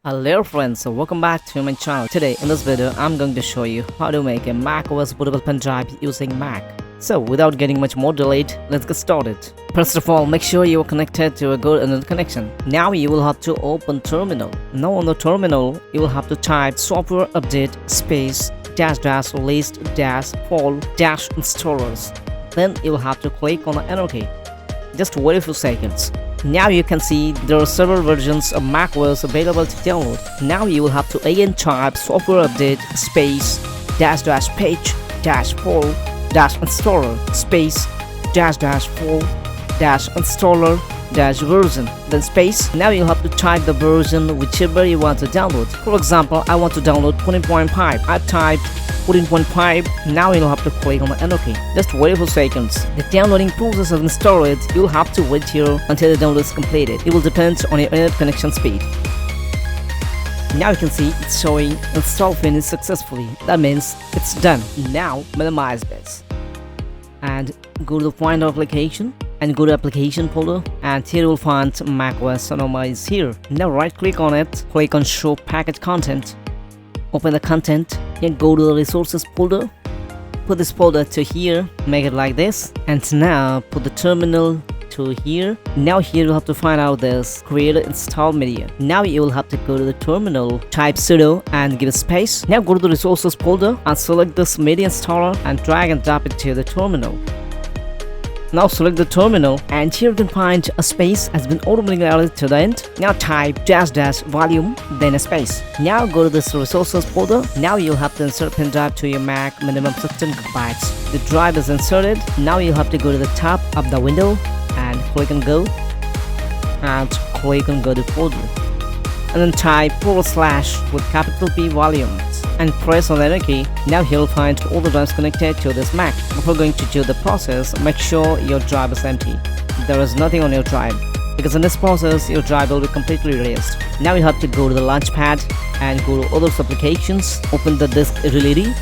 Hello friends, so welcome back to my channel. Today in this video I'm going to show you how to make a macOS bootable pen drive using Mac. So without getting much more delayed, let's get started. First of all, make sure you are connected to a good internet connection. Now you will have to open terminal. Now on the terminal you will have to type software update space dash list dash fall dash installers. Then you will have to click on the enter key. Just wait a few seconds. Now you can see there are several versions of macOS available to download. Now you will have to again type software update space dash page dash fall dash installer space dash fall dash installer dash version, then space. Now you have to type the version whichever you want to download. For example, I want to download 14.5. I typed 14.5. Now you'll have to click on the enter key. Just wait for seconds. The downloading process has been started. You'll have to wait here until the download is completed. It will depend on your internet connection speed. Now you can see it's showing install finished successfully. That means it's done. Now minimize this and go to the Finder application and go to application folder, and here you'll find macOS Sonoma is here. Now right click on it, click on show package content, open the content and go to the resources folder. Put this folder to here, make it like this, and now put the terminal to here. Now here you'll have to find out this create install media. Now you will have to go to the terminal, type sudo and give a space. Now go to the resources folder and select this media installer and drag and drop it to the terminal. Now select the terminal and here you can find a space has been automatically added to the end. Now type dash volume, then a space. Now go to this resources folder. Now you'll have to insert pen drive to your Mac, minimum 16 GB. The drive is inserted. Now you'll have to go to the top of the window and click on go and click on go to folder. And then type / with capital P volumes and press on the enter key. Now you'll find all the drives connected to this Mac. Before going to do the process, make sure your drive is empty. There is nothing on your drive, because in this process your drive will be completely erased. Now you have to go to the launchpad and go to other applications, open the disk utility.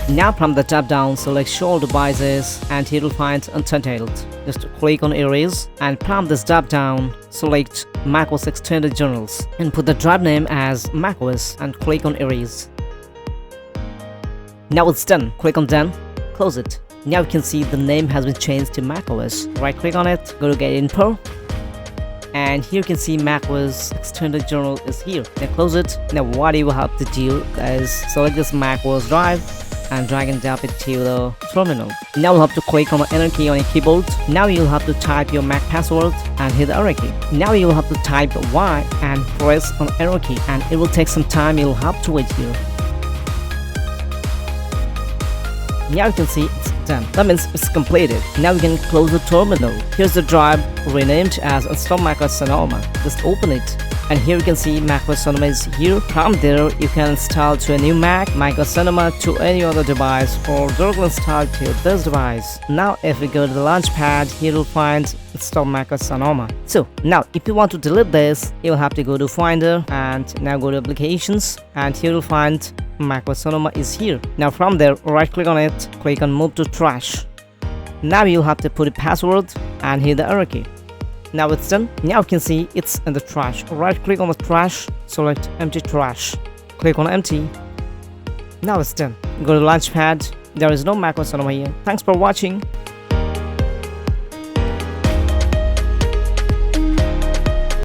Now from the drop down select show all devices and here you'll find untitled. Just click on erase and from this drop down select macOS extended journals and put the drive name as macOS and click on erase. Now it's done. Click on done, close it. Now you can see the name has been changed to macOS. Right click on it, go to get info, and here you can see macOS extended journal is here. Now close it. Now what you will have to do is select this macOS drive and drag and drop it to the terminal. Now you'll have to click on the enter key on your keyboard. Now you'll have to type your Mac password and hit the enter key. Now you'll have to type Y and press on the enter key, and it will take some time. You'll have to wait here. Now you can see it's done. That means it's completed. Now you can close the terminal. Here's the drive renamed as install macOS Sonoma. Just open it. And here you can see macOS Sonoma is here. From there you can install to a new Mac, macOS Sonoma to any other device, or directly install to this device. Now if we go to the launchpad, here you'll find install macOS Sonoma. So now if you want to delete this, you'll have to go to Finder and now go to applications, and here you'll find macOS Sonoma is here. Now from there right click on it, click on move to trash. Now you'll have to put a password and hit the enter key. Now it's done. Now you can see it's in the trash. Right click on the trash, select empty trash, click on empty. Now it's done. Go to launchpad. There is no macOS Sonoma here. Thanks for watching.